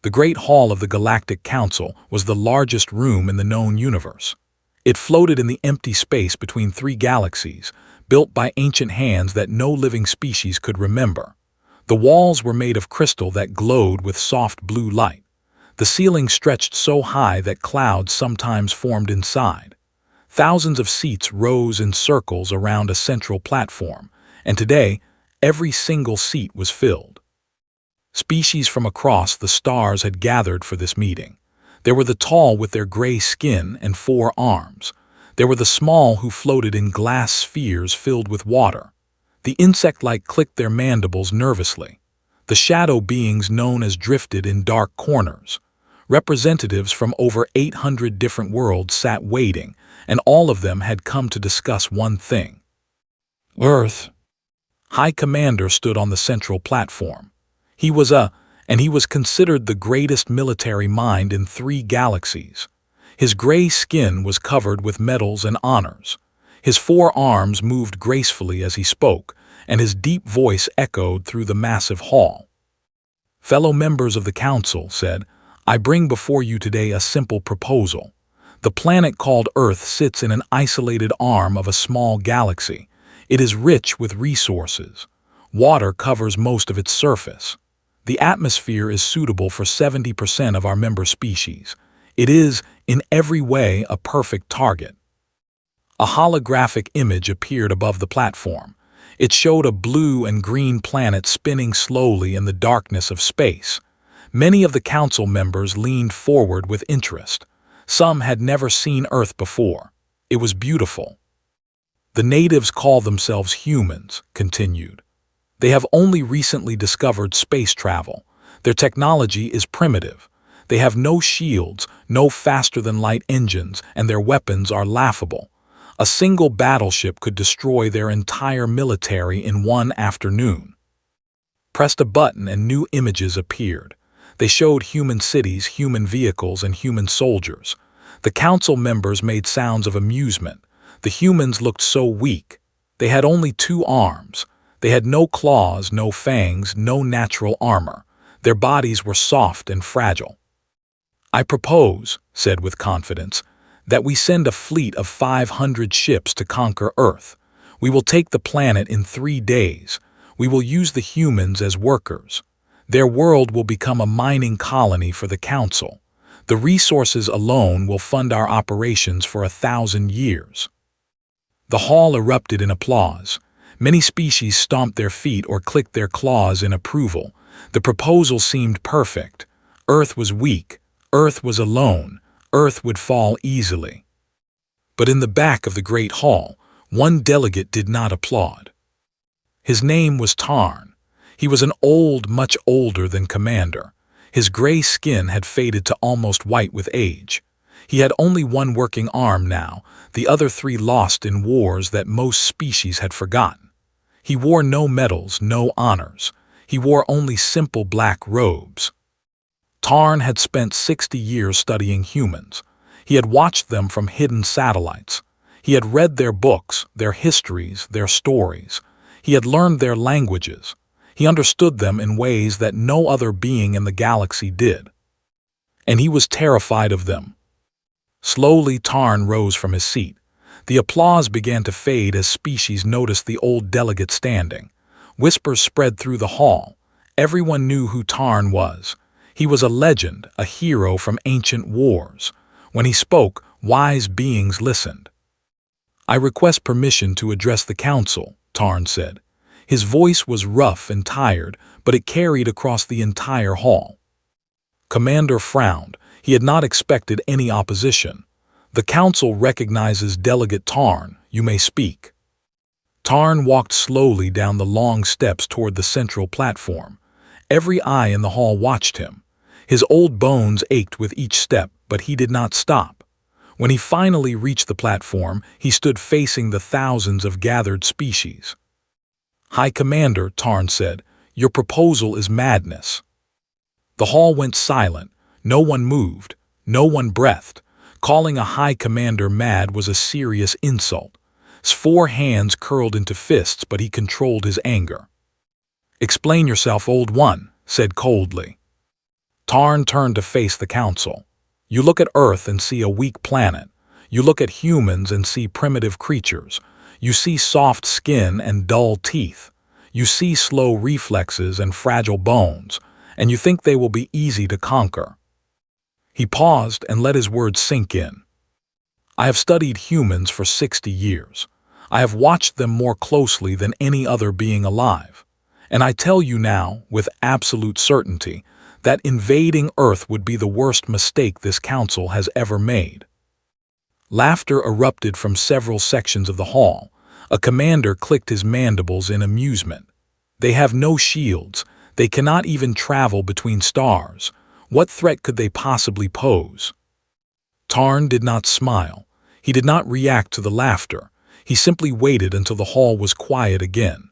The Great Hall of the Galactic Council was the largest room in the known universe. It floated in the empty space between three galaxies, built by ancient hands that no living species could remember. The walls were made of crystal that glowed with soft blue light. The ceiling stretched so high that clouds sometimes formed inside. Thousands of seats rose in circles around a central platform, and today, every single seat was filled. Species from across the stars had gathered for this meeting. There were the tall with their gray skin and 4 arms. There were the small who floated in glass spheres filled with water. The insect-like clicked their mandibles nervously. The shadow beings known as drifted in dark corners. Representatives from over 800 different worlds sat waiting, and all of them had come to discuss one thing. Earth. High Commander stood on the central platform. He was considered the greatest military mind in 3 galaxies. His gray skin was covered with medals and honors. His 4 arms moved gracefully as he spoke, and his deep voice echoed through the massive hall. Fellow members of the council said, I bring before you today a simple proposal. The planet called Earth sits in an isolated arm of a small galaxy. It is rich with resources. Water covers most of its surface. The atmosphere is suitable for 70% of our member species. It is, in every way, a perfect target. A holographic image appeared above the platform. It showed a blue and green planet spinning slowly in the darkness of space. Many of the council members leaned forward with interest. Some had never seen Earth before. It was beautiful. The natives call themselves humans, continued. They have only recently discovered space travel. Their technology is primitive. They have no shields, no faster-than-light engines, and their weapons are laughable. A single battleship could destroy their entire military in one afternoon. Pressed a button and new images appeared. They showed human cities, human vehicles, and human soldiers. The council members made sounds of amusement. The humans looked so weak. They had only 2 arms. They had no claws, no fangs, no natural armor. Their bodies were soft and fragile. I propose, said with confidence, that we send a fleet of 500 ships to conquer Earth. We will take the planet in 3 days. We will use the humans as workers. Their world will become a mining colony for the Council. The resources alone will fund our operations for 1,000 years. The hall erupted in applause. Many species stomped their feet or clicked their claws in approval. The proposal seemed perfect. Earth was weak. Earth was alone. Earth would fall easily. But in the back of the Great Hall, one delegate did not applaud. His name was Tarn. He was much older than Commander. His gray skin had faded to almost white with age. He had only 1 working arm now, the other 3 lost in wars that most species had forgotten. He wore no medals, no honors. He wore only simple black robes. Tarn had spent 60 years studying humans. He had watched them from hidden satellites. He had read their books, their histories, their stories. He had learned their languages. He understood them in ways that no other being in the galaxy did. And he was terrified of them. Slowly, Tarn rose from his seat. The applause began to fade as species noticed the old delegate standing. Whispers spread through the hall. Everyone knew who Tarn was. He was a legend, a hero from ancient wars. When he spoke, wise beings listened. I request permission to address the council, Tarn said. His voice was rough and tired, but it carried across the entire hall. Commander frowned. He had not expected any opposition. The council recognizes Delegate Tarn. You may speak. Tarn walked slowly down the long steps toward the central platform. Every eye in the hall watched him. His old bones ached with each step, but he did not stop. When he finally reached the platform, he stood facing the thousands of gathered species. High Commander, Tarn said, your proposal is madness. The hall went silent. No one moved. No one breathed. Calling a High Commander mad was a serious insult. His 4 hands curled into fists, but he controlled his anger. Explain yourself, old one, said coldly. Tarn turned to face the council. You look at Earth and see a weak planet. You look at humans and see primitive creatures. You see soft skin and dull teeth. You see slow reflexes and fragile bones, and you think they will be easy to conquer. He paused and let his words sink in. I have studied humans for 60 years. I have watched them more closely than any other being alive. And I tell you now, with absolute certainty, that invading Earth would be the worst mistake this council has ever made. Laughter erupted from several sections of the hall. A commander clicked his mandibles in amusement. They have no shields. They cannot even travel between stars. What threat could they possibly pose? Tarn did not smile. He did not react to the laughter. He simply waited until the hall was quiet again.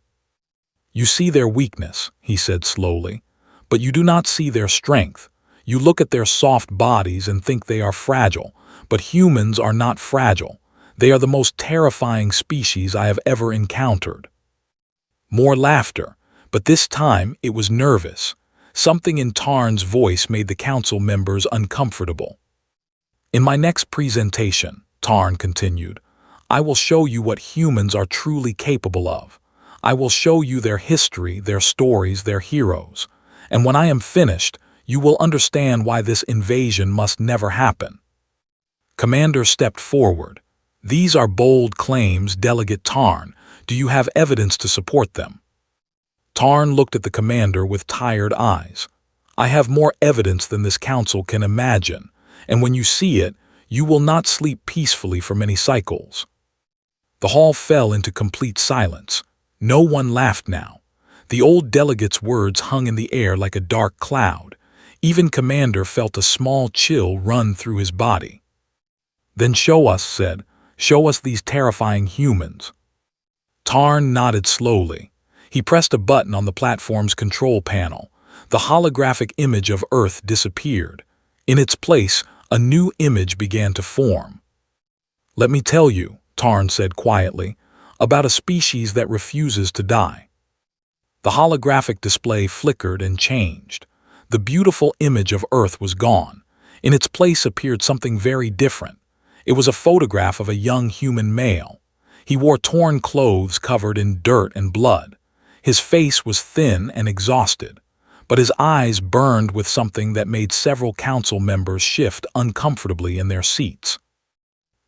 You see their weakness, he said slowly, but you do not see their strength. You look at their soft bodies and think they are fragile, but humans are not fragile. They are the most terrifying species I have ever encountered. More laughter, but this time it was nervous. Something in Tarn's voice made the council members uncomfortable. In my next presentation, Tarn continued, I will show you what humans are truly capable of. I will show you their history, their stories, their heroes. And when I am finished, you will understand why this invasion must never happen. Commander stepped forward. These are bold claims, Delegate Tarn. Do you have evidence to support them? Tarn looked at the commander with tired eyes. I have more evidence than this council can imagine, and when you see it, you will not sleep peacefully for many cycles. The hall fell into complete silence. No one laughed now. The old delegate's words hung in the air like a dark cloud. Even Commander felt a small chill run through his body. Then show us, said. Show us these terrifying humans. Tarn nodded slowly. He pressed a button on the platform's control panel. The holographic image of Earth disappeared. In its place, a new image began to form. Let me tell you, Tarn said quietly, about a species that refuses to die. The holographic display flickered and changed. The beautiful image of Earth was gone. In its place appeared something very different. It was a photograph of a young human male. He wore torn clothes covered in dirt and blood. His face was thin and exhausted, but his eyes burned with something that made several council members shift uncomfortably in their seats.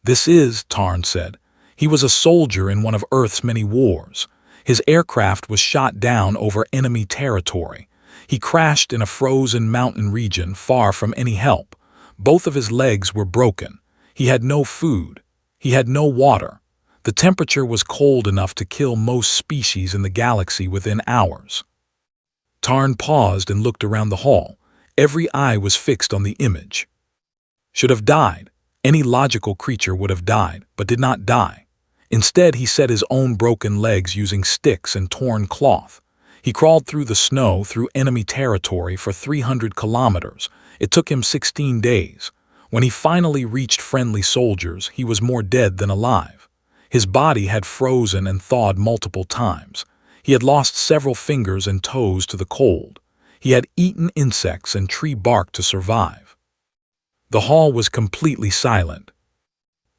This is, Tarn said. He was a soldier in one of Earth's many wars. His aircraft was shot down over enemy territory. He crashed in a frozen mountain region far from any help. Both of his legs were broken. He had no food. He had no water. The temperature was cold enough to kill most species in the galaxy within hours. Tarn paused and looked around the hall. Every eye was fixed on the image. Should have died. Any logical creature would have died, but did not die. Instead, he set his own broken legs using sticks and torn cloth. He crawled through the snow through enemy territory for 300 kilometers. It took him 16 days. When he finally reached friendly soldiers, he was more dead than alive. His body had frozen and thawed multiple times. He had lost several fingers and toes to the cold. He had eaten insects and tree bark to survive. The hall was completely silent.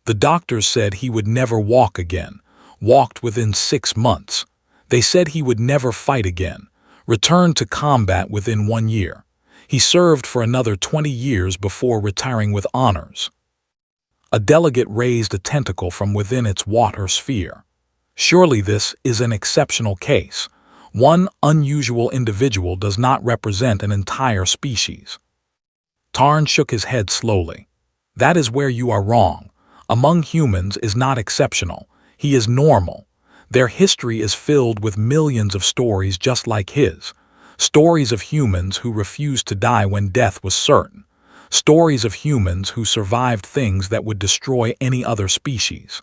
The doctors said he would never walk again, walked within 6 months. They said he would never fight again, returned to combat within 1 year. He served for another 20 years before retiring with honors. A delegate raised a tentacle from within its water sphere. Surely this is an exceptional case. One unusual individual does not represent an entire species. Tarn shook his head slowly. That is where you are wrong. Among humans is not exceptional. He is normal. Their history is filled with millions of stories just like his. Stories of humans who refused to die when death was certain. Stories of humans who survived things that would destroy any other species.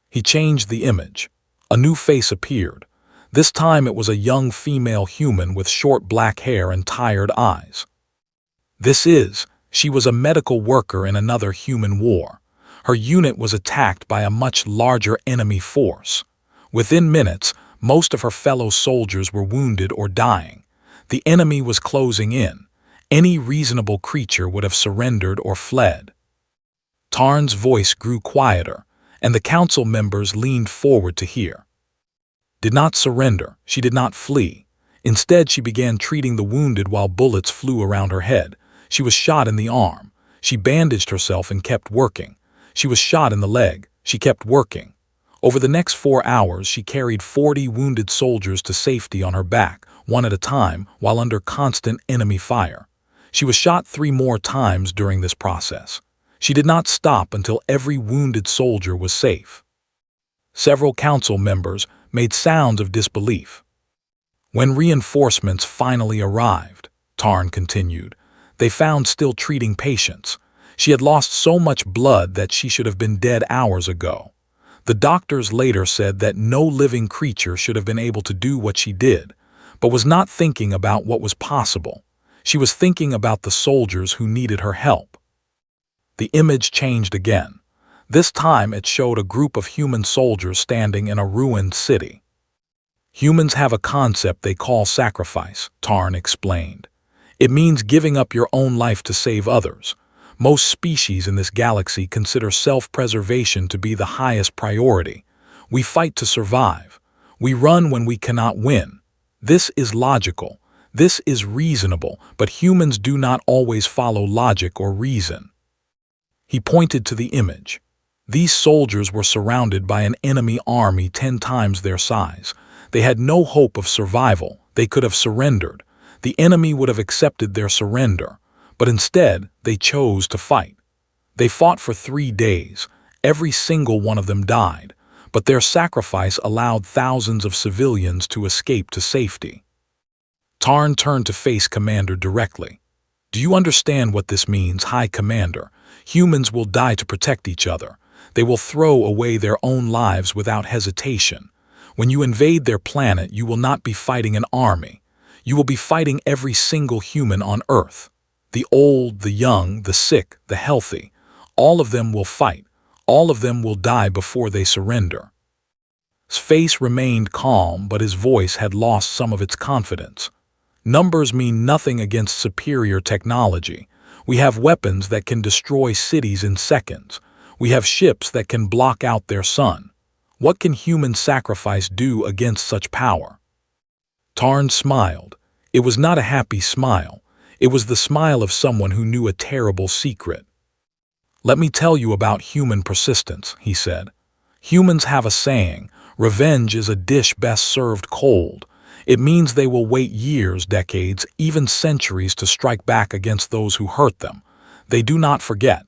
He changed the image. A new face appeared. This time it was a young female human with short black hair and tired eyes. She was a medical worker in another human war. Her unit was attacked by a much larger enemy force. Within minutes, most of her fellow soldiers were wounded or dying. The enemy was closing in. Any reasonable creature would have surrendered or fled. Tarn's voice grew quieter, and the council members leaned forward to hear. Did not surrender, she did not flee. Instead, she began treating the wounded while bullets flew around her head. She was shot in the arm. She bandaged herself and kept working. She was shot in the leg. She kept working. Over the next 4 hours, she carried 40 wounded soldiers to safety on her back, one at a time, while under constant enemy fire. She was shot 3 more times during this process. She did not stop until every wounded soldier was safe. Several council members made sounds of disbelief. When reinforcements finally arrived, Tarn continued, they found still treating patients. She had lost so much blood that she should have been dead hours ago. The doctors later said that no living creature should have been able to do what she did, but was not thinking about what was possible. She was thinking about the soldiers who needed her help. The image changed again. This time it showed a group of human soldiers standing in a ruined city. Humans have a concept they call sacrifice, Tarn explained. It means giving up your own life to save others. Most species in this galaxy consider self-preservation to be the highest priority. We fight to survive. We run when we cannot win. This is logical. This is reasonable, but humans do not always follow logic or reason. He pointed to the image. These soldiers were surrounded by an enemy army 10 times their size. They had no hope of survival. They could have surrendered. The enemy would have accepted their surrender, but instead they chose to fight. They fought for 3 days. Every single one of them died, but their sacrifice allowed thousands of civilians to escape to safety. Tarn turned to face Commander directly. Do you understand what this means, High Commander? Humans will die to protect each other. They will throw away their own lives without hesitation. When you invade their planet, you will not be fighting an army. You will be fighting every single human on Earth. The old, the young, the sick, the healthy. All of them will fight. All of them will die before they surrender. His face remained calm, but his voice had lost some of its confidence. Numbers mean nothing against superior technology. We have weapons that can destroy cities in seconds. We have ships that can block out their sun. What can human sacrifice do against such power? Tarn smiled. It was not a happy smile. It was the smile of someone who knew a terrible secret. Let me tell you about human persistence, he said. Humans have a saying, revenge is a dish best served cold. It means they will wait years, decades, even centuries to strike back against those who hurt them. They do not forget.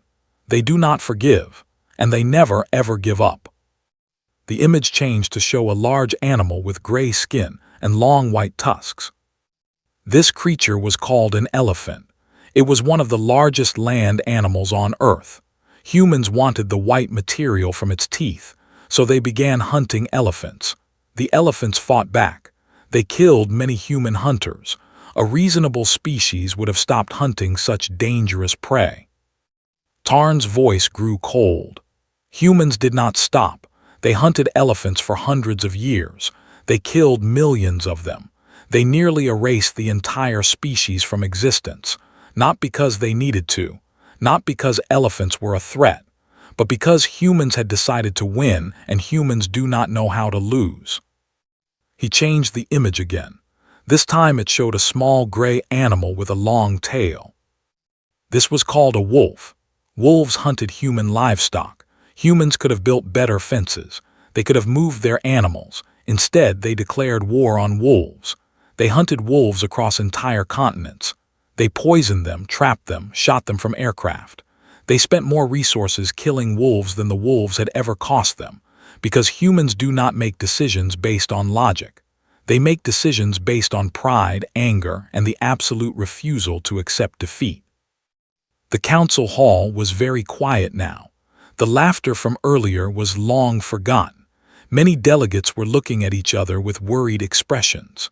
They do not forgive. And they never ever give up. The image changed to show a large animal with gray skin and long white tusks. This creature was called an elephant. It was one of the largest land animals on Earth. Humans wanted the white material from its teeth, so they began hunting elephants. The elephants fought back. They killed many human hunters. A reasonable species would have stopped hunting such dangerous prey. Tarn's voice grew cold. Humans did not stop. They hunted elephants for hundreds of years. They killed millions of them. They nearly erased the entire species from existence, not because they needed to, not because elephants were a threat, but because humans had decided to win and humans do not know how to lose. He changed the image again. This time it showed a small gray animal with a long tail. This was called a wolf. Wolves hunted human livestock. Humans could have built better fences. They could have moved their animals. Instead, they declared war on wolves. They hunted wolves across entire continents. They poisoned them, trapped them, shot them from aircraft. They spent more resources killing wolves than the wolves had ever cost them, because humans do not make decisions based on logic. They make decisions based on pride, anger, and the absolute refusal to accept defeat. The council hall was very quiet now. The laughter from earlier was long forgotten. Many delegates were looking at each other with worried expressions.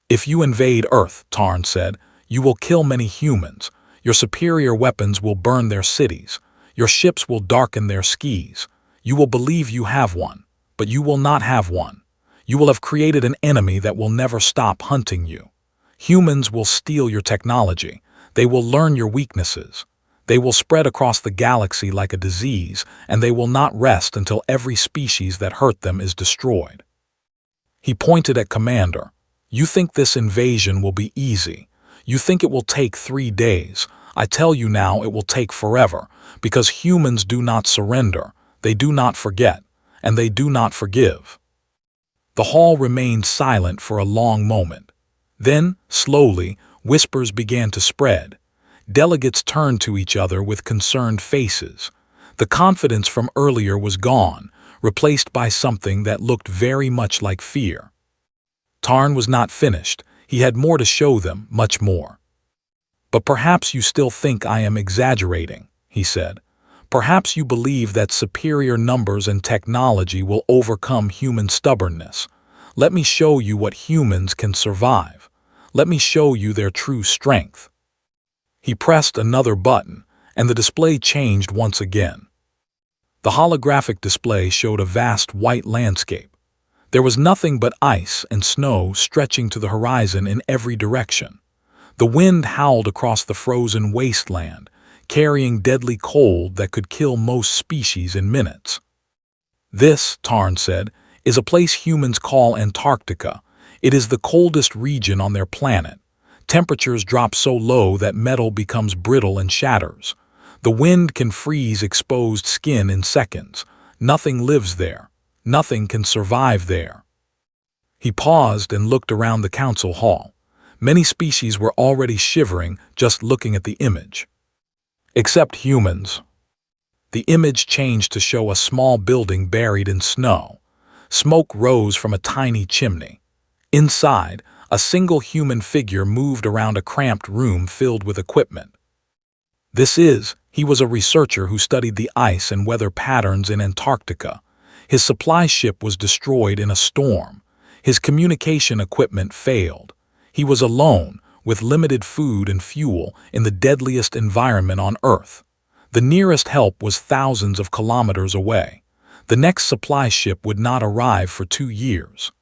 If you invade Earth, Tarn said, you will kill many humans. Your superior weapons will burn their cities. Your ships will darken their skies. You will believe you have one, but you will not have one. You will have created an enemy that will never stop hunting you. Humans will steal your technology. They will learn your weaknesses. They will spread across the galaxy like a disease, and they will not rest until every species that hurt them is destroyed. He pointed at Commander. You think this invasion will be easy. You think it will take 3 days. I tell you now it will take forever, because humans do not surrender, they do not forget, and they do not forgive. The hall remained silent for a long moment. Then, slowly, whispers began to spread. Delegates turned to each other with concerned faces. The confidence from earlier was gone, replaced by something that looked very much like fear. Tarn was not finished. He had more to show them, much more. But perhaps you still think I am exaggerating, he said. Perhaps you believe that superior numbers and technology will overcome human stubbornness. Let me show you what humans can survive. Let me show you their true strength. He pressed another button, and the display changed once again. The holographic display showed a vast white landscape. There was nothing but ice and snow stretching to the horizon in every direction. The wind howled across the frozen wasteland, carrying deadly cold that could kill most species in minutes. This, Tarn said, is a place humans call Antarctica. It is the coldest region on their planet. Temperatures drop so low that metal becomes brittle and shatters. The wind can freeze exposed skin in seconds. Nothing lives there. Nothing can survive there. He paused and looked around the council hall. Many species were already shivering just looking at the image. Except humans. The image changed to show a small building buried in snow. Smoke rose from a tiny chimney. Inside, a single human figure moved around a cramped room filled with equipment. He was a researcher who studied the ice and weather patterns in Antarctica. His supply ship was destroyed in a storm. His communication equipment failed. He was alone, with limited food and fuel, in the deadliest environment on Earth. The nearest help was thousands of kilometers away. The next supply ship would not arrive for 2 years.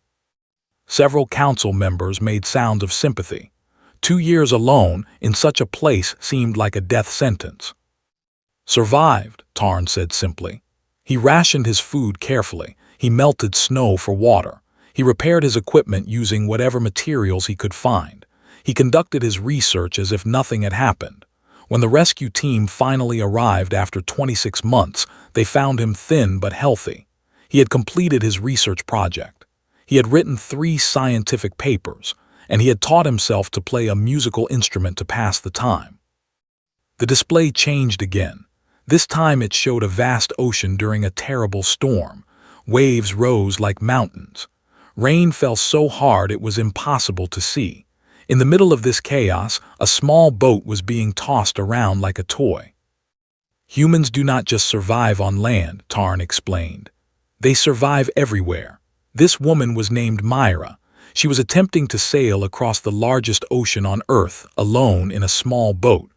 Several council members made sounds of sympathy. 2 years alone in such a place seemed like a death sentence. Survived, Tarn said simply. He rationed his food carefully. He melted snow for water. He repaired his equipment using whatever materials he could find. He conducted his research as if nothing had happened. When the rescue team finally arrived after 26 months, they found him thin but healthy. He had completed his research project. He had written 3 scientific papers, and he had taught himself to play a musical instrument to pass the time. The display changed again. This time it showed a vast ocean during a terrible storm. Waves rose like mountains. Rain fell so hard it was impossible to see. In the middle of this chaos, a small boat was being tossed around like a toy. Humans do not just survive on land, Tarn explained. They survive everywhere. This woman was named Myra. She was attempting to sail across the largest ocean on Earth, alone in a small boat.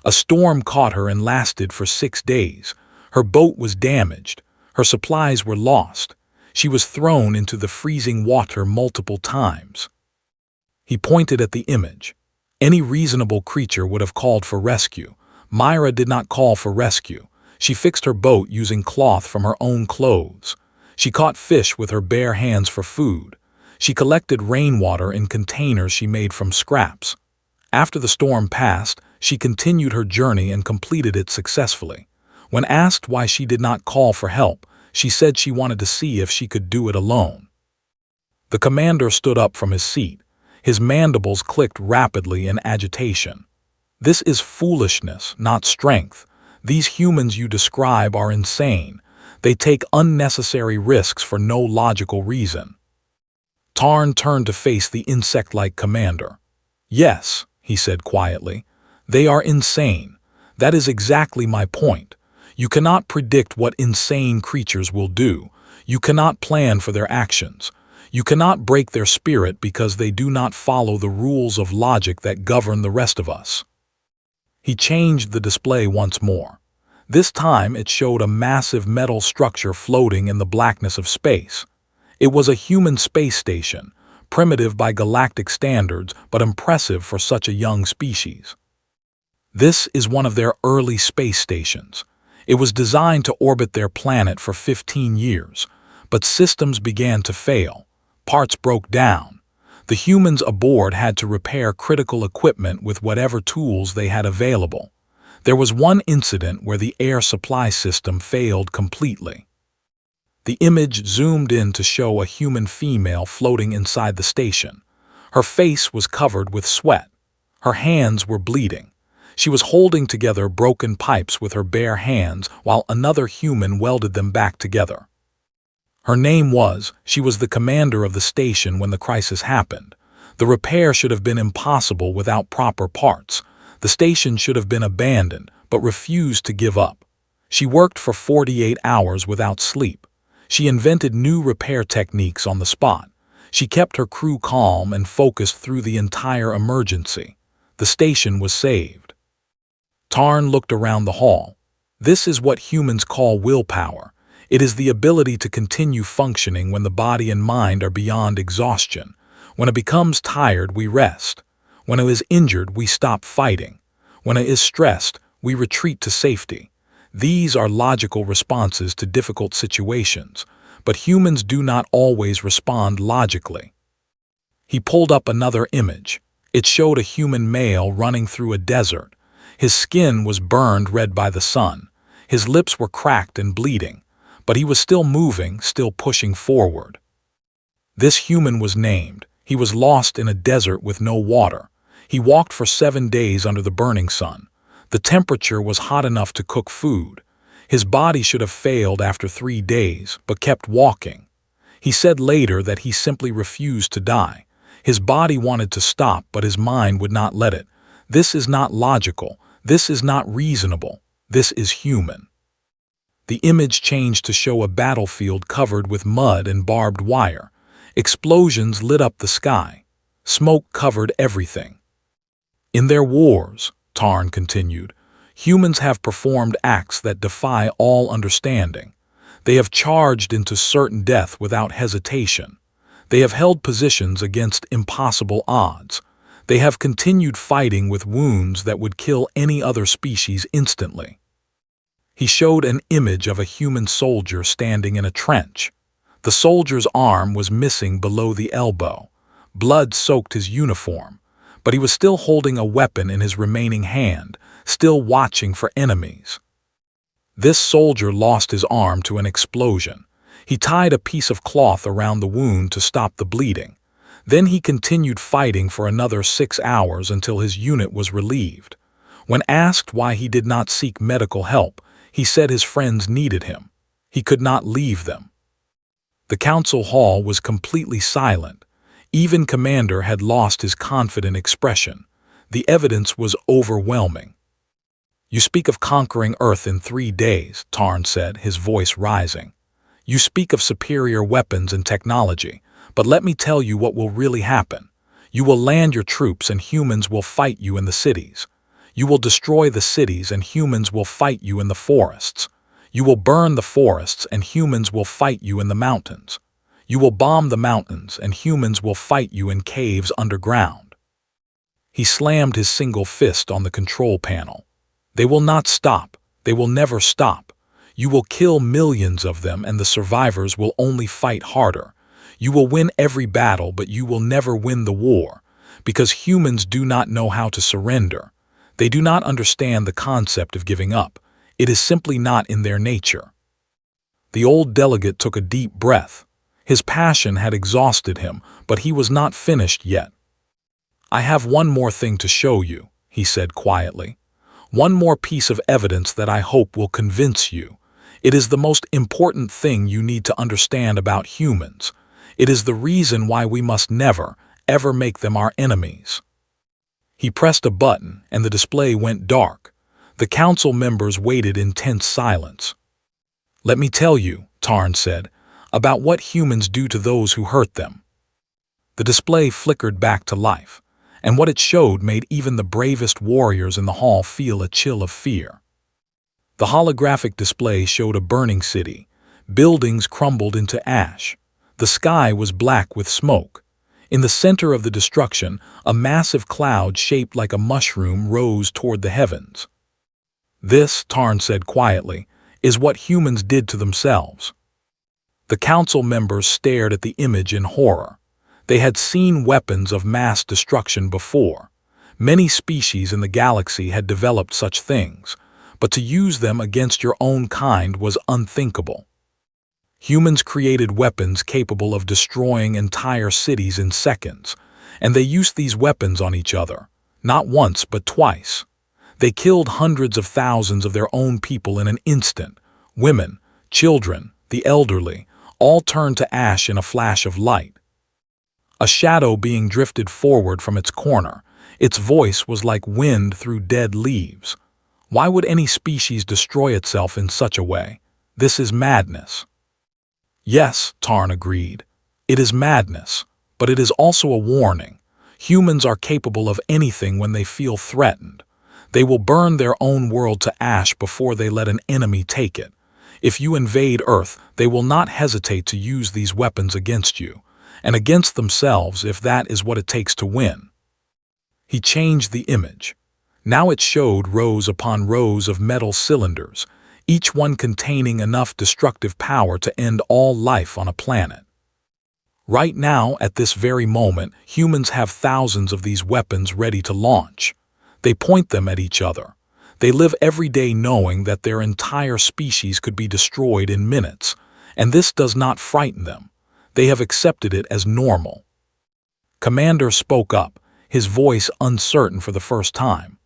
A storm caught her and lasted for 6 days. Her boat was damaged. Her supplies were lost. She was thrown into the freezing water multiple times. He pointed at the image. Any reasonable creature would have called for rescue. Myra did not call for rescue. She fixed her boat using cloth from her own clothes. She caught fish with her bare hands for food. She collected rainwater in containers she made from scraps. After the storm passed, she continued her journey and completed it successfully. When asked why she did not call for help, she said she wanted to see if she could do it alone. The commander stood up from his seat. His mandibles clicked rapidly in agitation. This is foolishness, not strength. These humans you describe are insane. They take unnecessary risks for no logical reason. Tarn turned to face the insect-like commander. Yes, he said quietly, they are insane. That is exactly my point. You cannot predict what insane creatures will do. You cannot plan for their actions. You cannot break their spirit because they do not follow the rules of logic that govern the rest of us. He changed the display once more. This time it showed a massive metal structure floating in the blackness of space. It was a human space station, primitive by galactic standards but impressive for such a young species. This is one of their early space stations. It was designed to orbit their planet for 15 years, but systems began to fail. Parts broke down. The humans aboard had to repair critical equipment with whatever tools they had available. There was one incident where the air supply system failed completely. The image zoomed in to show a human female floating inside the station. Her face was covered with sweat. Her hands were bleeding. She was holding together broken pipes with her bare hands while another human welded them back together. Her name was, she was the commander of the station when the crisis happened. The repair should have been impossible without proper parts. The station should have been abandoned, but refused to give up. She worked for 48 hours without sleep. She invented new repair techniques on the spot. She kept her crew calm and focused through the entire emergency. The station was saved. Tarn looked around the hall. This is what humans call willpower. It is the ability to continue functioning when the body and mind are beyond exhaustion. When it becomes tired, we rest. When it is injured, we stop fighting. When it is stressed, we retreat to safety. These are logical responses to difficult situations, but humans do not always respond logically. He pulled up another image. It showed a human male running through a desert. His skin was burned red by the sun. His lips were cracked and bleeding, but he was still moving, still pushing forward. This human was named. He was lost in a desert with no water. He walked for 7 days under the burning sun. The temperature was hot enough to cook food. His body should have failed after 3 days, but kept walking. He said later that he simply refused to die. His body wanted to stop, but his mind would not let it. This is not logical. This is not reasonable. This is human. The image changed to show a battlefield covered with mud and barbed wire. Explosions lit up the sky. Smoke covered everything. In their wars, Tarn continued, humans have performed acts that defy all understanding. They have charged into certain death without hesitation. They have held positions against impossible odds. They have continued fighting with wounds that would kill any other species instantly. He showed an image of a human soldier standing in a trench. The soldier's arm was missing below the elbow. Blood soaked his uniform, but he was still holding a weapon in his remaining hand, still watching for enemies. This soldier lost his arm to an explosion. He tied a piece of cloth around the wound to stop the bleeding. Then he continued fighting for another 6 hours until his unit was relieved. When asked why he did not seek medical help, he said his friends needed him. He could not leave them. The council hall was completely silent. Even Commander had lost his confident expression. The evidence was overwhelming. "You speak of conquering Earth in 3 days," Tarn said, his voice rising. "You speak of superior weapons and technology, but let me tell you what will really happen. You will land your troops and humans will fight you in the cities. You will destroy the cities and humans will fight you in the forests. You will burn the forests and humans will fight you in the mountains. You will bomb the mountains and humans will fight you in caves underground." He slammed his single fist on the control panel. "They will not stop. They will never stop. You will kill millions of them and the survivors will only fight harder. You will win every battle, but you will never win the war, because humans do not know how to surrender. They do not understand the concept of giving up. It is simply not in their nature." The old delegate took a deep breath. His passion had exhausted him, but he was not finished yet. "I have one more thing to show you," he said quietly. "One more piece of evidence that I hope will convince you. It is the most important thing you need to understand about humans. It is the reason why we must never, ever make them our enemies." He pressed a button, and the display went dark. The council members waited in tense silence. "Let me tell you," Tarn said, "about what humans do to those who hurt them." The display flickered back to life, and what it showed made even the bravest warriors in the hall feel a chill of fear. The holographic display showed a burning city. Buildings crumbled into ash. The sky was black with smoke. In the center of the destruction, a massive cloud shaped like a mushroom rose toward the heavens. This, Tarn said quietly, is what humans did to themselves. The council members stared at the image in horror. They had seen weapons of mass destruction before. Many species in the galaxy had developed such things, but to use them against your own kind was unthinkable. Humans created weapons capable of destroying entire cities in seconds, and they used these weapons on each other, not once but twice. They killed hundreds of thousands of their own people in an instant. Women, children, the elderly, all turned to ash in a flash of light. A shadow being drifted forward from its corner, its voice was like wind through dead leaves. Why would any species destroy itself in such a way? This is madness. Yes, Tarn agreed. It is madness, but it is also a warning. Humans are capable of anything when they feel threatened. They will burn their own world to ash before they let an enemy take it. If you invade Earth, they will not hesitate to use these weapons against you, and against themselves if that is what it takes to win. He changed the image. Now it showed rows upon rows of metal cylinders, each one containing enough destructive power to end all life on a planet. Right now, at this very moment, humans have thousands of these weapons ready to launch. They point them at each other. They live every day knowing that their entire species could be destroyed in minutes, and this does not frighten them. They have accepted it as normal. Commander spoke up, his voice uncertain for the first time.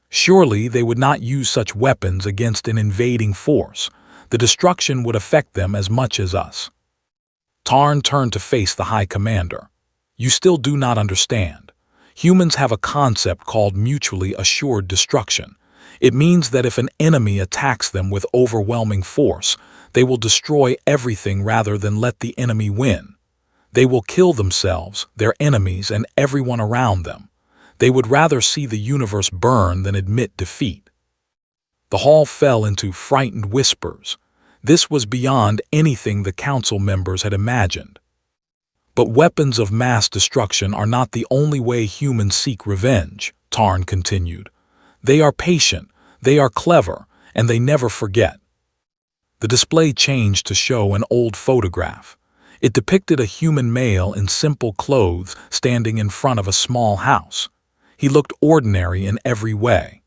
Surely they would not use such weapons against an invading force. The destruction would affect them as much as us. Tarn turned to face the High Commander. You still do not understand. Humans have a concept called mutually assured destruction. It means that if an enemy attacks them with overwhelming force, they will destroy everything rather than let the enemy win. They will kill themselves, their enemies, and everyone around them. They would rather see the universe burn than admit defeat. The hall fell into frightened whispers. This was beyond anything the council members had imagined. But weapons of mass destruction are not the only way humans seek revenge, Tarn continued. They are patient, they are clever, and they never forget. The display changed to show an old photograph. It depicted a human male in simple clothes standing in front of a small house. He looked ordinary in every way.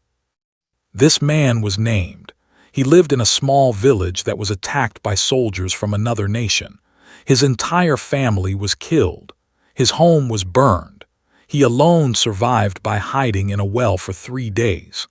This man was named. He lived in a small village that was attacked by soldiers from another nation. His entire family was killed. His home was burned. He alone survived by hiding in a well for 3 days.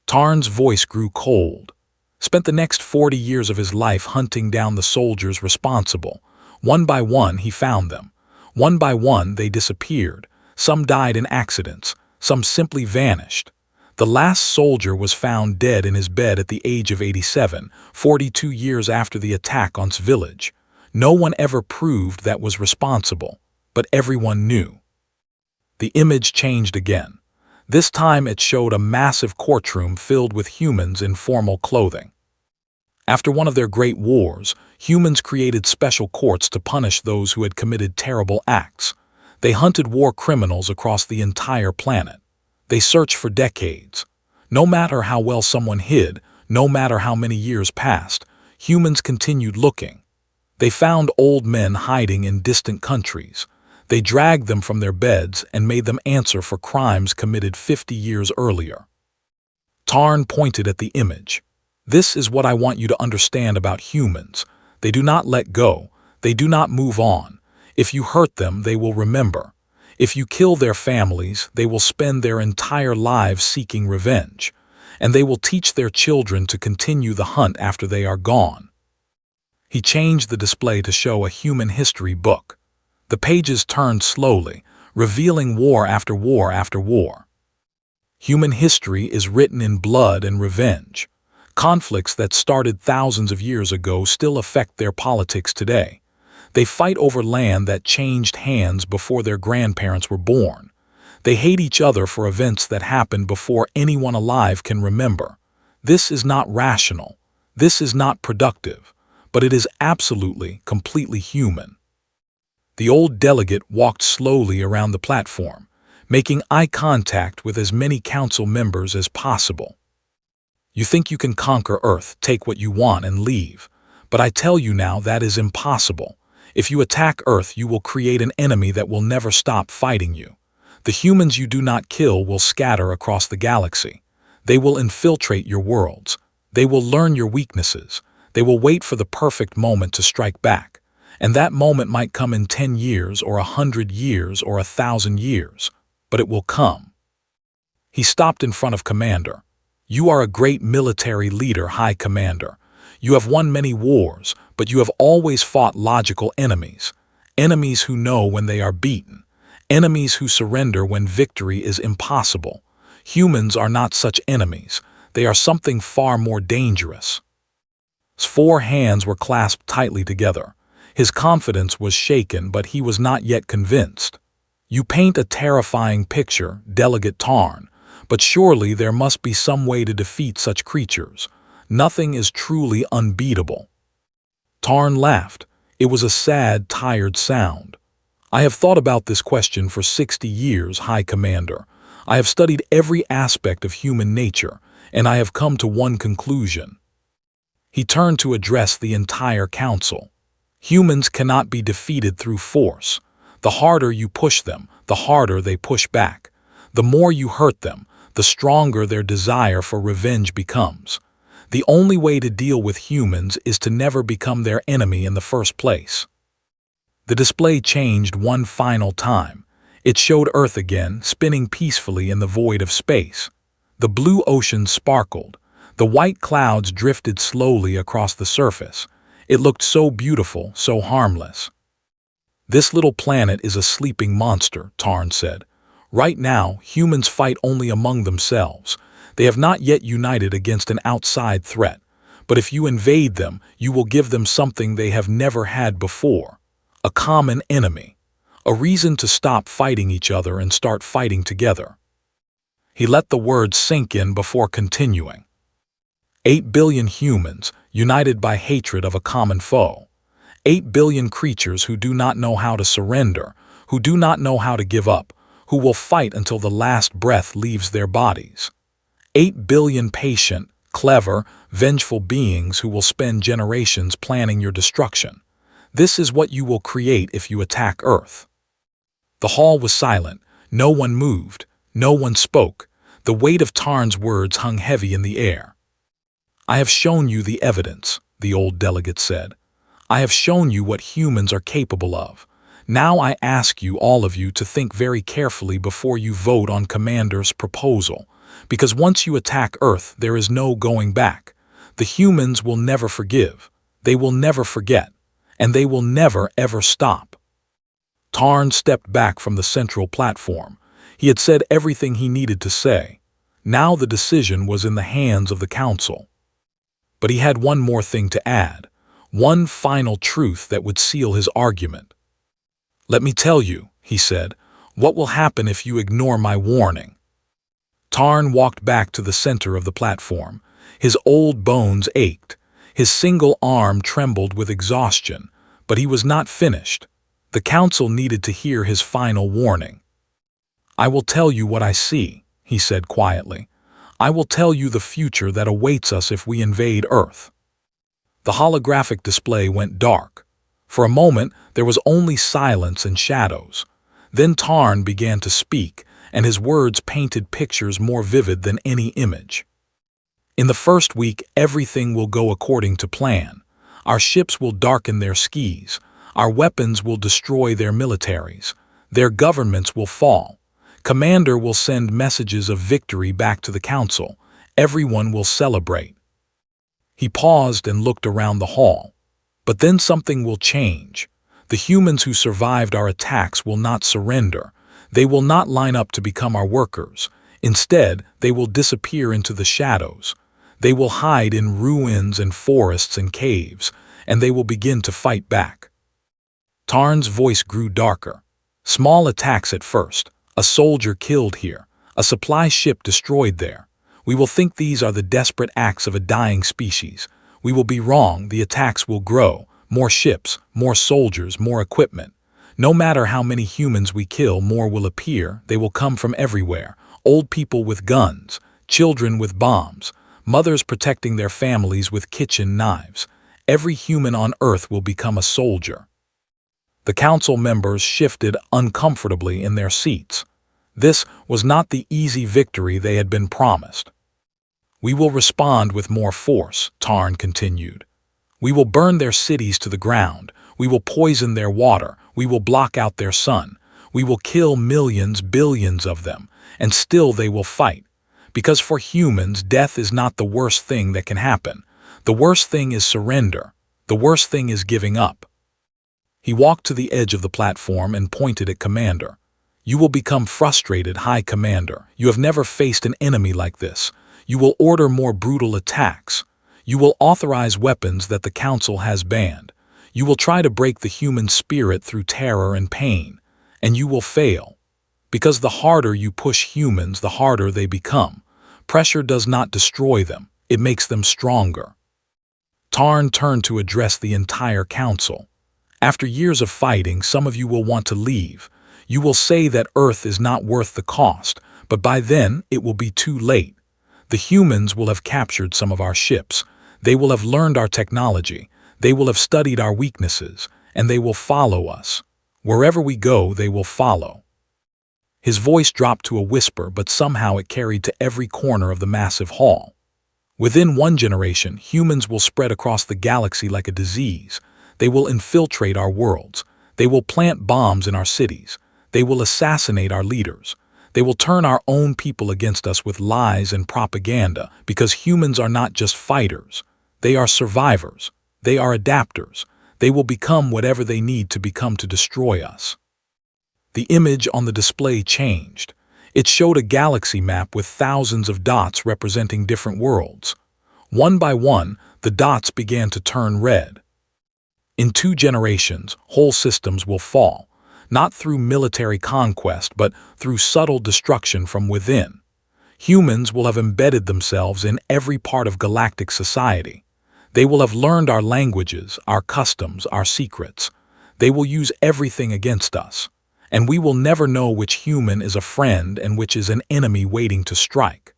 Tarn's voice grew cold. Spent the next 40 years of his life hunting down the soldiers responsible. One by one he found them. One by one they disappeared. Some died in accidents. Some simply vanished. The last soldier was found dead in his bed at the age of 87, 42 years after the attack on his village. No one ever proved that was responsible, but everyone knew. The image changed again. This time it showed a massive courtroom filled with humans in formal clothing. After one of their great wars, humans created special courts to punish those who had committed terrible acts. They hunted war criminals across the entire planet. They searched for decades. No matter how well someone hid, no matter how many years passed, humans continued looking. They found old men hiding in distant countries. They dragged them from their beds and made them answer for crimes committed 50 years earlier. Tarn pointed at the image. This is what I want you to understand about humans. They do not let go. They do not move on. If you hurt them, they will remember. If you kill their families, they will spend their entire lives seeking revenge. And they will teach their children to continue the hunt after they are gone. He changed the display to show a human history book. The pages turned slowly, revealing war after war after war. Human history is written in blood and revenge. Conflicts that started thousands of years ago still affect their politics today. They fight over land that changed hands before their grandparents were born. They hate each other for events that happened before anyone alive can remember. This is not rational. This is not productive. But it is absolutely, completely human. The old delegate walked slowly around the platform, making eye contact with as many council members as possible. You think you can conquer Earth, take what you want, and leave. But I tell you now that is impossible. If you attack Earth, you will create an enemy that will never stop fighting you. The humans you do not kill will scatter across the galaxy. They will infiltrate your worlds. They will learn your weaknesses. They will wait for the perfect moment to strike back. And that moment might come in 10 years or 100 years or 1,000 years. But it will come. He stopped in front of Commander. You are a great military leader, High Commander. You have won many wars, but you have always fought logical enemies. Enemies who know when they are beaten. Enemies who surrender when victory is impossible. Humans are not such enemies. They are something far more dangerous. His 4 hands were clasped tightly together. His confidence was shaken, but he was not yet convinced. You paint a terrifying picture, Delegate Tarn, but surely there must be some way to defeat such creatures. Nothing is truly unbeatable. Tarn laughed. It was a sad, tired sound. I have thought about this question for 60 years, High Commander. I have studied every aspect of human nature, and I have come to one conclusion. He turned to address the entire council. Humans cannot be defeated through force. The harder you push them, the harder they push back. The more you hurt them, the stronger their desire for revenge becomes. The only way to deal with humans is to never become their enemy in the first place. The display changed one final time. It showed Earth again, spinning peacefully in the void of space. The blue ocean sparkled. The white clouds drifted slowly across the surface. It looked so beautiful, so harmless. This little planet is a sleeping monster, Tarn said. Right now, humans fight only among themselves. They have not yet united against an outside threat. But if you invade them, you will give them something they have never had before. A common enemy. A reason to stop fighting each other and start fighting together. He let the words sink in before continuing. 8 billion humans, united by hatred of a common foe. 8 billion creatures who do not know how to surrender, who do not know how to give up, who will fight until the last breath leaves their bodies. 8 billion patient, clever, vengeful beings who will spend generations planning your destruction. This is what you will create if you attack Earth. The hall was silent. No one moved. No one spoke. The weight of Tarn's words hung heavy in the air. I have shown you the evidence, the old delegate said. I have shown you what humans are capable of. Now I ask you, all of you, to think very carefully before you vote on Commander's proposal. Because once you attack Earth, there is no going back. The humans will never forgive. They will never forget. And they will never ever stop. Tarn stepped back from the central platform. He had said everything he needed to say. Now the decision was in the hands of the council. But he had one more thing to add. One final truth that would seal his argument. Let me tell you, he said, what will happen if you ignore my warning. Tarn walked back to the center of the platform. His old bones ached. His single arm trembled with exhaustion, but he was not finished. The council needed to hear his final warning. I will tell you what I see, he said quietly. I will tell you the future that awaits us if we invade Earth. The holographic display went dark. For a moment, there was only silence and shadows. Then Tarn began to speak, and his words painted pictures more vivid than any image. In the first week, everything will go according to plan. Our ships will darken their skis. Our weapons will destroy their militaries. Their governments will fall. Commander will send messages of victory back to the council. Everyone will celebrate. He paused and looked around the hall. But then something will change. The humans who survived our attacks will not surrender. They will not line up to become our workers. Instead, they will disappear into the shadows. They will hide in ruins and forests and caves, and they will begin to fight back. Tarn's voice grew darker. Small attacks at first. A soldier killed here. A supply ship destroyed there. We will think these are the desperate acts of a dying species. We will be wrong. The attacks will grow. More ships, more soldiers, more equipment. No matter how many humans we kill, more will appear. They will come from everywhere. Old people with guns, children with bombs, mothers protecting their families with kitchen knives. Every human on Earth will become a soldier. The council members shifted uncomfortably in their seats. This was not the easy victory they had been promised. "We will respond with more force," Tarn continued. "We will burn their cities to the ground. We will poison their water. We will block out their sun. We will kill millions, billions of them, and still they will fight. Because for humans, death is not the worst thing that can happen. The worst thing is surrender. The worst thing is giving up." He walked to the edge of the platform and pointed at Commander. "You will become frustrated, High Commander. You have never faced an enemy like this. You will order more brutal attacks. You will authorize weapons that the Council has banned. You will try to break the human spirit through terror and pain. And you will fail. Because the harder you push humans, the harder they become. Pressure does not destroy them. It makes them stronger." Tarn turned to address the entire Council. "After years of fighting, some of you will want to leave. You will say that Earth is not worth the cost, but by then it will be too late. The humans will have captured some of our ships. They will have learned our technology. They will have studied our weaknesses, and they will follow us. Wherever we go, they will follow." His voice dropped to a whisper, but somehow it carried to every corner of the massive hall. "Within one generation, humans will spread across the galaxy like a disease. They will infiltrate our worlds. They will plant bombs in our cities. They will assassinate our leaders. They will turn our own people against us with lies and propaganda, because humans are not just fighters. They are survivors. They are adapters. They will become whatever they need to become to destroy us." The image on the display changed. It showed a galaxy map with thousands of dots representing different worlds. One by one, the dots began to turn red. "In 2 generations, whole systems will fall. Not through military conquest, but through subtle destruction from within. Humans will have embedded themselves in every part of galactic society. They will have learned our languages, our customs, our secrets. They will use everything against us. And we will never know which human is a friend and which is an enemy waiting to strike."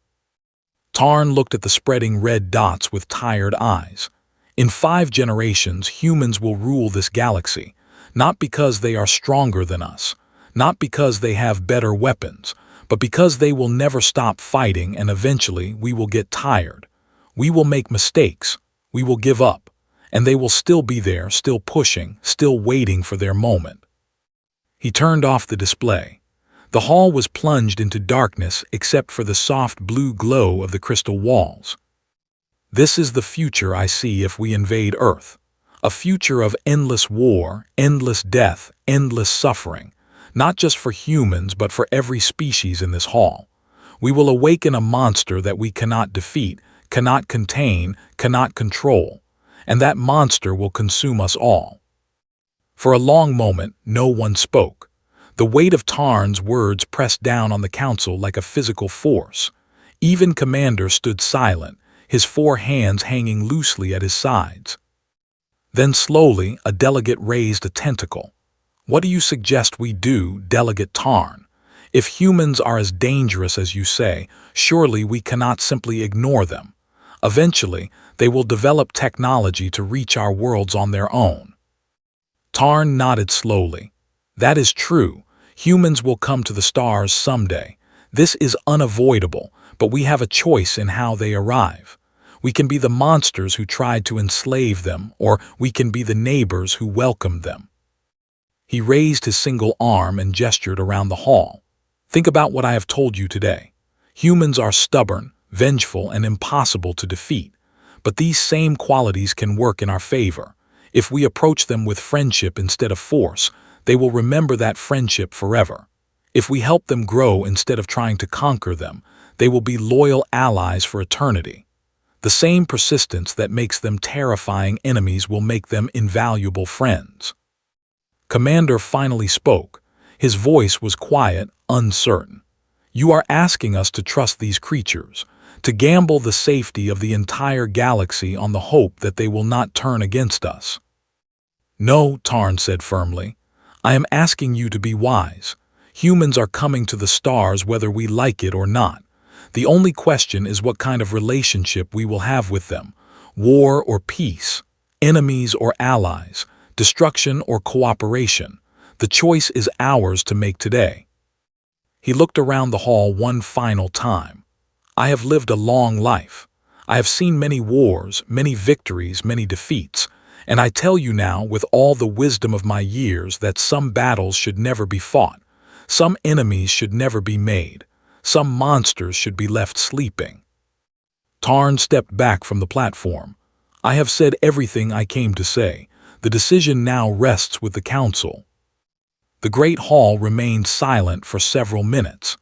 Tarn looked at the spreading red dots with tired eyes. "In 5 generations, humans will rule this galaxy. Not because they are stronger than us, not because they have better weapons, but because they will never stop fighting, and eventually we will get tired. We will make mistakes, we will give up, and they will still be there, still pushing, still waiting for their moment." He turned off the display. The hall was plunged into darkness except for the soft blue glow of the crystal walls. "This is the future I see if we invade Earth. A future of endless war, endless death, endless suffering, not just for humans but for every species in this hall. We will awaken a monster that we cannot defeat, cannot contain, cannot control, and that monster will consume us all." For a long moment, no one spoke. The weight of Tarn's words pressed down on the council like a physical force. Even Commander stood silent, his 4 hands hanging loosely at his sides. Then slowly, a delegate raised a tentacle. "What do you suggest we do, Delegate Tarn? If humans are as dangerous as you say, surely we cannot simply ignore them. Eventually, they will develop technology to reach our worlds on their own." Tarn nodded slowly. "That is true. Humans will come to the stars someday. This is unavoidable, but we have a choice in how they arrive. We can be the monsters who tried to enslave them, or we can be the neighbors who welcomed them." He raised his single arm and gestured around the hall. "Think about what I have told you today. Humans are stubborn, vengeful, and impossible to defeat. But these same qualities can work in our favor. If we approach them with friendship instead of force, they will remember that friendship forever. If we help them grow instead of trying to conquer them, they will be loyal allies for eternity. The same persistence that makes them terrifying enemies will make them invaluable friends." Commander finally spoke. His voice was quiet, uncertain. "You are asking us to trust these creatures, to gamble the safety of the entire galaxy on the hope that they will not turn against us." "No," Tarn said firmly. I am asking you to be wise. Humans are coming to the stars whether we like it or not. The only question is what kind of relationship we will have with them. War or peace, enemies or allies, destruction or cooperation. The choice is ours to make today. He looked around the hall one final time. I have lived a long life. I have seen many wars, many victories, many defeats, and I tell you now with all the wisdom of my years that some battles should never be fought, some enemies should never be made, some monsters should be left sleeping. Tarn stepped back from the platform. I have said everything I came to say. The decision now rests with the council. The great hall remained silent for several minutes.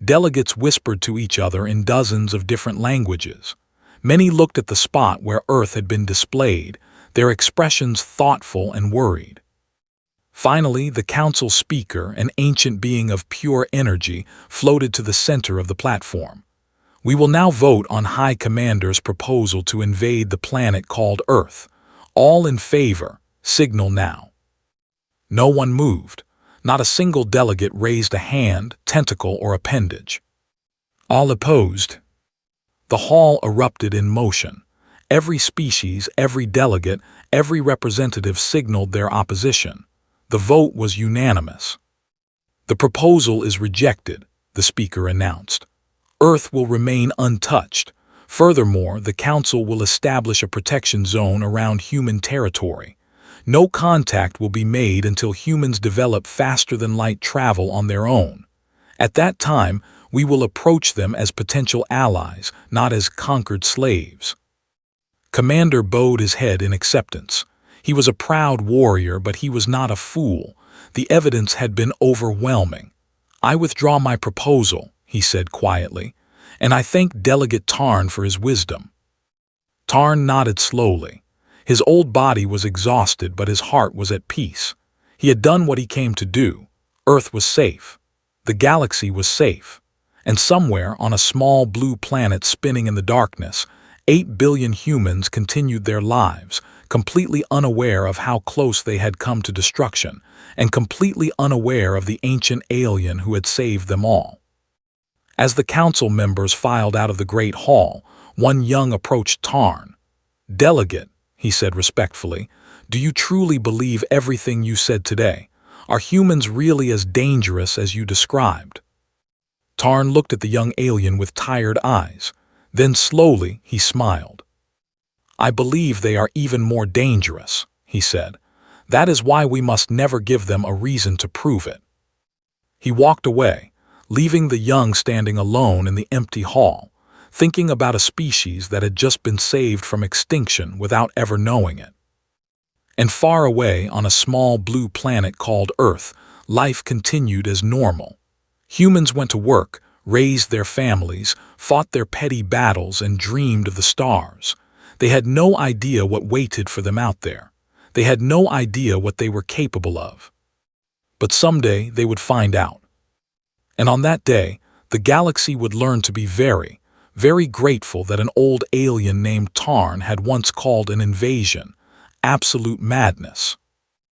Delegates whispered to each other in dozens of different languages. Many looked at the spot where Earth had been displayed, their expressions thoughtful and worried. Finally, the council speaker, an ancient being of pure energy, floated to the center of the platform. We will now vote on High Commander's proposal to invade the planet called Earth. All in favor, signal now. No one moved. Not a single delegate raised a hand, tentacle, or appendage. All opposed. The hall erupted in motion. Every species, every delegate, every representative signaled their opposition. The vote was unanimous. The proposal is rejected, the speaker announced. Earth will remain untouched. Furthermore, the Council will establish a protection zone around human territory. No contact will be made until humans develop faster-than-light travel on their own. At that time, we will approach them as potential allies, not as conquered slaves. Commander bowed his head in acceptance. He was a proud warrior, but he was not a fool. The evidence had been overwhelming. I withdraw my proposal, he said quietly, and I thank Delegate Tarn for his wisdom. Tarn nodded slowly. His old body was exhausted, but his heart was at peace. He had done what he came to do. Earth was safe. The galaxy was safe. And somewhere on a small blue planet spinning in the darkness, 8 billion humans continued their lives, completely unaware of how close they had come to destruction, and completely unaware of the ancient alien who had saved them all. As the council members filed out of the great hall, one young approached Tarn. "Delegate," he said respectfully, "do you truly believe everything you said today? Are humans really as dangerous as you described?" Tarn looked at the young alien with tired eyes. Then slowly he smiled. "I believe they are even more dangerous," he said. "That is why we must never give them a reason to prove it." He walked away, leaving the young standing alone in the empty hall, thinking about a species that had just been saved from extinction without ever knowing it. And far away on a small blue planet called Earth, life continued as normal. Humans went to work, raised their families, fought their petty battles, and dreamed of the stars. They had no idea what waited for them out there. They had no idea what they were capable of. But someday they would find out. And on that day, the galaxy would learn to be very, very grateful that an old alien named Tarn had once called an invasion absolute madness.